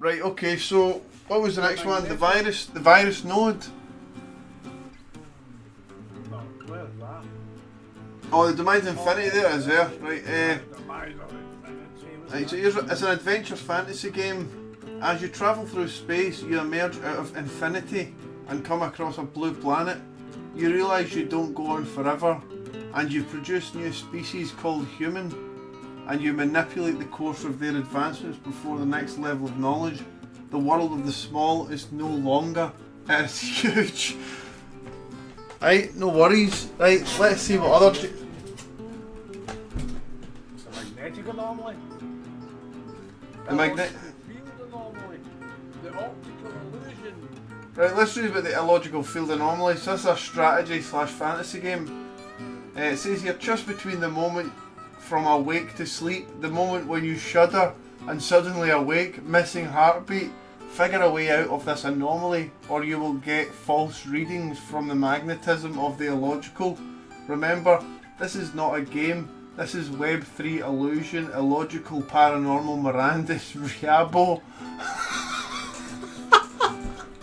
Right, okay, so what was the next one? The virus node. No, where's that? Oh, the Domains Infinity there is there. Right, Demise of Infinity. right, so it's an adventure fantasy game. As you travel through space, you emerge out of infinity and come across a blue planet. You realise you don't go on forever, and you produce new species called human, and you manipulate the course of their advancements before the next level of knowledge. The world of the small is no longer, it is huge. Right, no worries. Right, let's see what other... It's a magnetic anomaly. The magnet... Field anomaly. The optical illusion. Right, let's read about the illogical field anomaly. So this is a strategy / fantasy game. It says here, just between the moment from awake to sleep, the moment when you shudder and suddenly awake, missing heartbeat, figure a way out of this anomaly or you will get false readings from the magnetism of the illogical. Remember, this is not a game, this is Web3 illusion, illogical, paranormal, Mirandus, Riabo.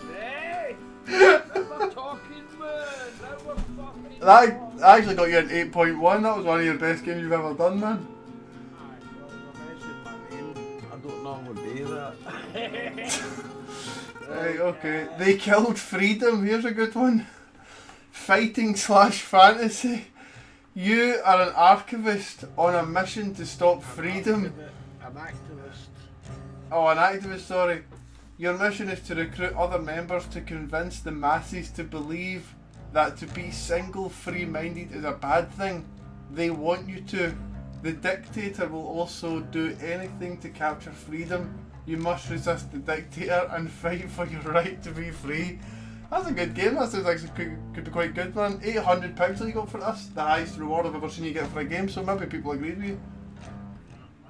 Hey! Never talking, man! Never fucking That I actually got you an 8.1, that was one of your best games you've ever done, man. I don't normally do that. Right, okay. They killed freedom, here's a good one. Fighting / fantasy. You are an archivist on a mission to stop freedom. An activist. Oh, an activist, sorry. Your mission is to recruit other members to convince the masses to believe that to be single free-minded is a bad thing. They want you to. The dictator will also do anything to capture freedom. You must resist the dictator and fight for your right to be free. That's a good game. That sounds like it could be quite good, man. £800 you got for this. The highest reward I've ever seen you get for a game, so maybe people agree with you.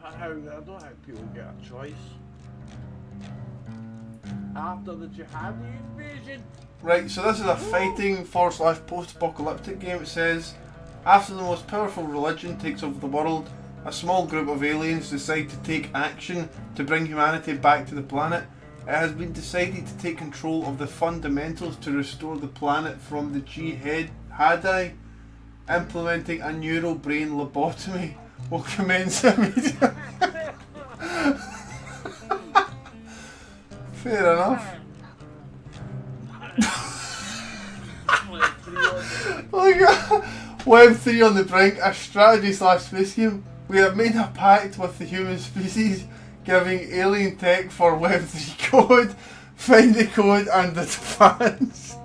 I don't know how people get a choice. After the jihadi invasion. Right, so this is a fighting / post-apocalyptic game. It says, after the most powerful religion takes over the world, a small group of aliens decide to take action to bring humanity back to the planet. It has been decided to take control of the fundamentals to restore the planet from the jihadi. Implementing a neural brain lobotomy will commence immediately. Fair enough. Look at Web3 on the brink, a strategy / space game. We have made a pact with the human species, giving alien tech for Web3 code. Find the code and advance.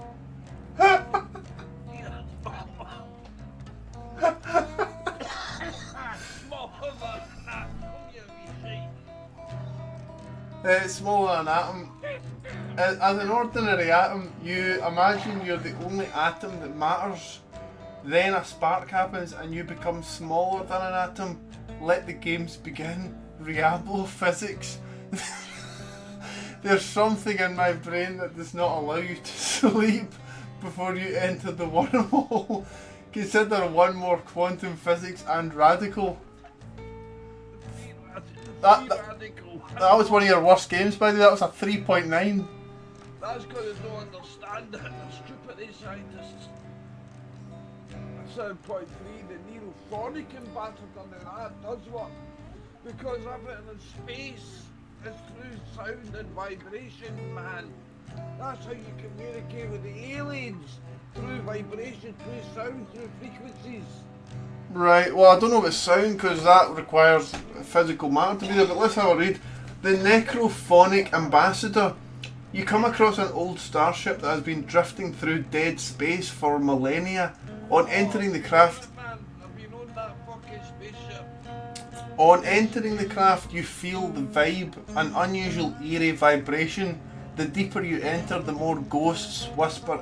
It's smaller than an atom. As an ordinary atom, you imagine you're the only atom that matters. Then a spark happens and you become smaller than an atom. Let the games begin. Riabo physics. There's something in my brain that does not allow you to sleep before you enter the wormhole. Consider one more quantum physics and radical. That was one of your worst games, by the way. That was a 3.9. That's because they don't understand it. They're stupid, these scientists. 7.3, the neurophonic ambassador, now that does work. Because everything in space is through sound and vibration, man. That's how you communicate with the aliens. Through vibration, through sound, through frequencies. Right, well I don't know about sound because that requires physical matter to be there, but let's have a read. The necrophonic ambassador. You come across an old starship that has been drifting through dead space for millennia. On entering the craft, on entering the craft, you feel the vibe, an unusual eerie vibration. The deeper you enter, the more ghosts whisper.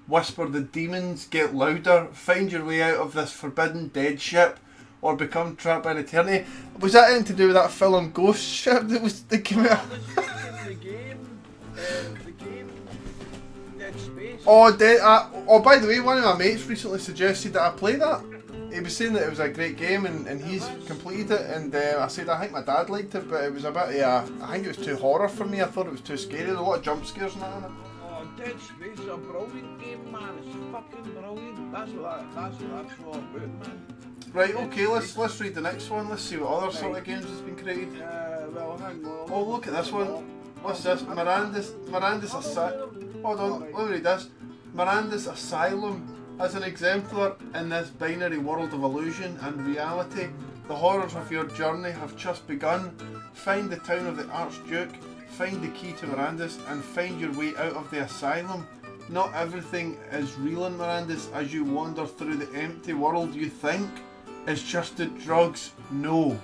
The demons get louder. Find your way out of this forbidden dead ship, or become trapped by eternity. Was that anything to do with that film Ghost Ship that came out? The game, Dead Space. Oh, by the way, one of my mates recently suggested that I play that. he was saying that it was a great game and he's completed it, and I said I think my dad liked it, but it was a bit I think it was too horror for me. I thought it was too scary. There's a lot of jump scares and that in it. Oh, Dead Space is a brilliant game, man. It's fucking brilliant. That's what that's all about, man. Right, okay, let's read the next one. Let's see what other sort of games has been created. Well, hang on. Oh, look at this one. What's this? Miranda's Asylum. Hold on, let me read this. Miranda's Asylum. As an exemplar in this binary world of illusion and reality, the horrors of your journey have just begun. Find the town of the Archduke, find the key to Miranda's, and find your way out of the asylum. Not everything is real in Miranda's as you wander through the empty world you think is just the drugs. No.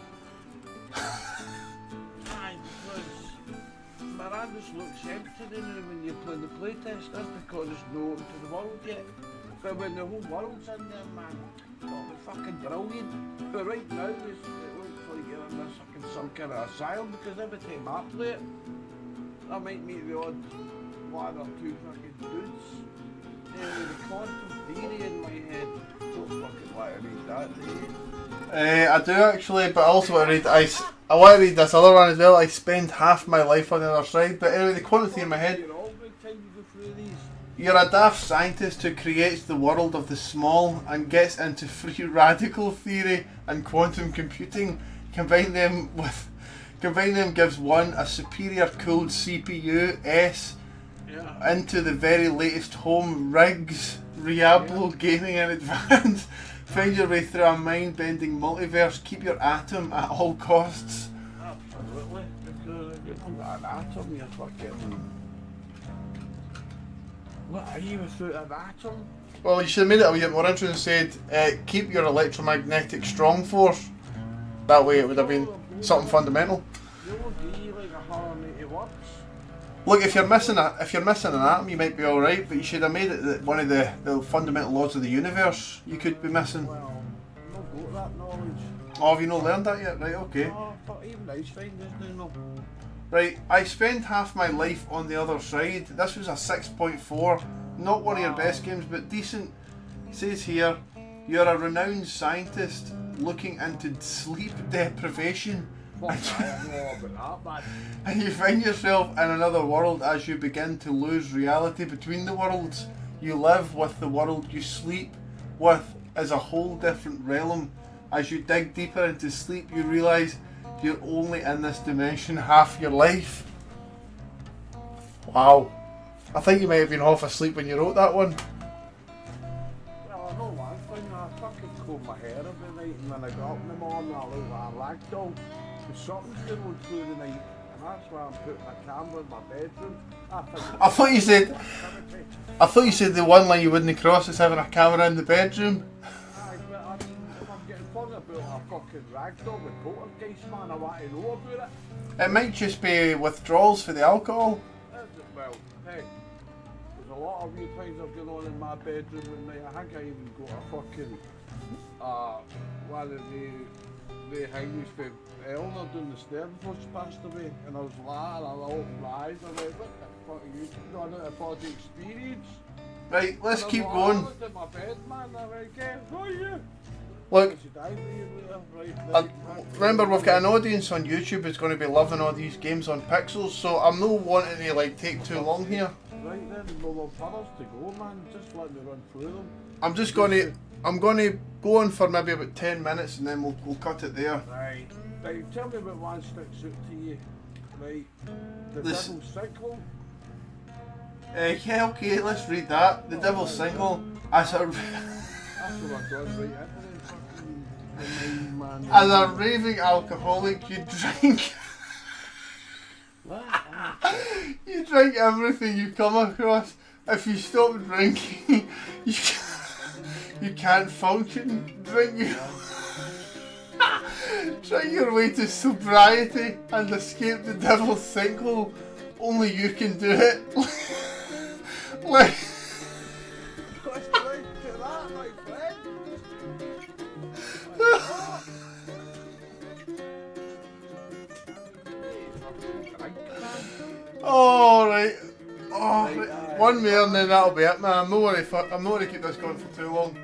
Aye, because Miranda's looks empty now when you play the playtest. That's because it's not open to the world yet. But when the whole world's in there, man, it'll be fucking brilliant. But right now, it looks like you're in some kind of asylum, because every time I play it, I might meet the odd one or two fucking dudes. The quantum theory in my head. Don't fucking want to read that, do you? I do actually, but I also want to read. I want to read this other one as well. I spend half my life on the other side, but anyway, the quantum theory in my head. You're all good time to go through these. You're a daft scientist who creates the world of the small and gets into free radical theory and quantum computing. Combine them gives one a superior cooled CPU S into the very latest home rigs, Diablo gaming in advance. Find your way through a mind-bending multiverse. Keep your atom at all costs. Absolutely, because if you don't got an atom, you're fucking. What are you without an atom? Well, you should have made it a wee bit more interesting and said, keep your electromagnetic strong force. That way it would have been something fundamental. You'll agree like 180 words. Look, if you're missing an atom, you might be alright, but you should have made it that one of the fundamental laws of the universe you could be missing. Well, I've not got that knowledge. Oh, have you not learned that yet? Right, okay. No, but even Einstein doesn't know. Right, I spend half my life on the other side. This was a 6.4. Not one of your best games, but decent. It says here, you're a renowned scientist looking into sleep deprivation. And you find yourself in another world as you begin to lose reality between the worlds. You live with the world you sleep with as a whole different realm. As you dig deeper into sleep, you realise you're only in this dimension half your life. Wow. I think you might have been half asleep when you wrote that one. Well, I know one thing, I fucking comb my hair every night, and when I got up in the morning, I look like a ragdoll. Because something's going through the night, and that's why I'm putting a camera in my bedroom. I thought you said the one line you wouldn't cross is having a camera in the bedroom. Aye, but I mean, if I'm getting fun about a fucking ragdoll with poltergeist, man, I want to know about it. It might just be withdrawals for the alcohol. Well, hey, there's a lot of weird things that are going on in my bedroom at night. I think I even got a fucking, one of the hangings for Eleanor down the stairs before she passed away, and I was lying, I opened my eyes, and I went, what the fuck are you doing out of body experience? Right, let's keep I going. looked at my bed, man, and I went, "Guess who are you?" Look, She died a year later, right? remember we've got an audience on YouTube who's going to be loving all these games on Pixels, so I'm not wanting to like take too long here. Right then, no more furthers to go, man, just let me run through them. I'm gonna go on for maybe about 10 minutes and then we'll cut it there. Right. Right, tell me about one sticks out to you. Right. The This- Devil's Signal. Yeah, okay, let's read that. The Devil's Single. As a That's what I got right into the fucking the main man. as a raving alcoholic, you drink What? you drink everything you come across. If you stop drinking, you can't function. Drink your way to sobriety and escape the Devil's Sinkhole. Only you can do it. Like, What's the right to that, my friend? oh right. Oh, right. One more and then that'll be it, man. I'm not going to keep this going for too long.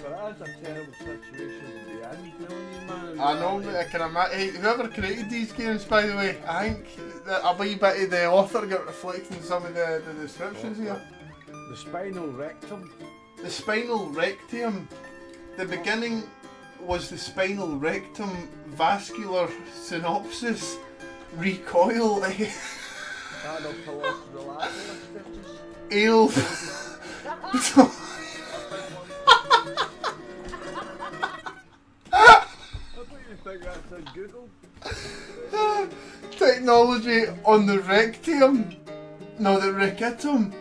But that's a terrible situation to be in, telling you, man. I know, I can imagine. Hey, whoever created these games, by the way, I think that a wee bit of the author got reflected in some of the descriptions here. The spinal rectum. The spinal rectum. The beginning was the spinal rectum vascular synopsis recoil. Ale. Technology on the rectum. No, the rectum.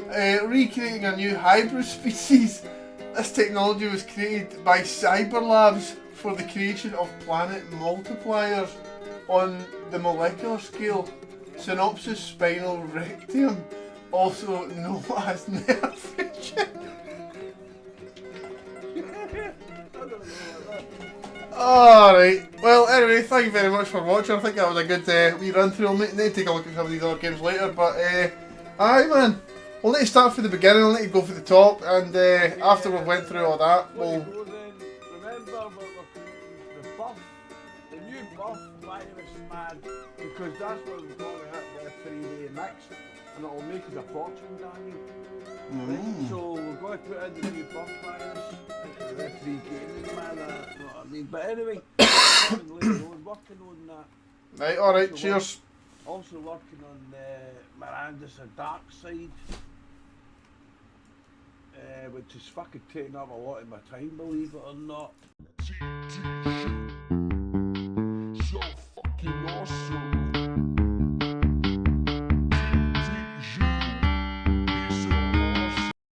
Recreating a new hybrid species. This technology was created by Cyberlabs for the creation of planet multipliers on the molecular scale. Synopsis spinal rectum, also known as nerve region. Alright, well anyway, thank you very much for watching. I think that was a good wee run through. I'll need to take a look at some of these other games later, but aye man, we'll need to start from the beginning, we'll need to go for the top, and after we've went through all that, we'll... Remember the buff, the new buff virus, man, because that's what we're going to hit the 3-day mix, and it'll make us a fortune, Daniel. Right? So we're going to put in the new buff virus into the Web3 gaming, man, you know what I mean? But anyway, working on that. Right, alright, cheers. Also working on Miranda's A Dark Side, which is fucking taking up a lot of my time, believe it or not.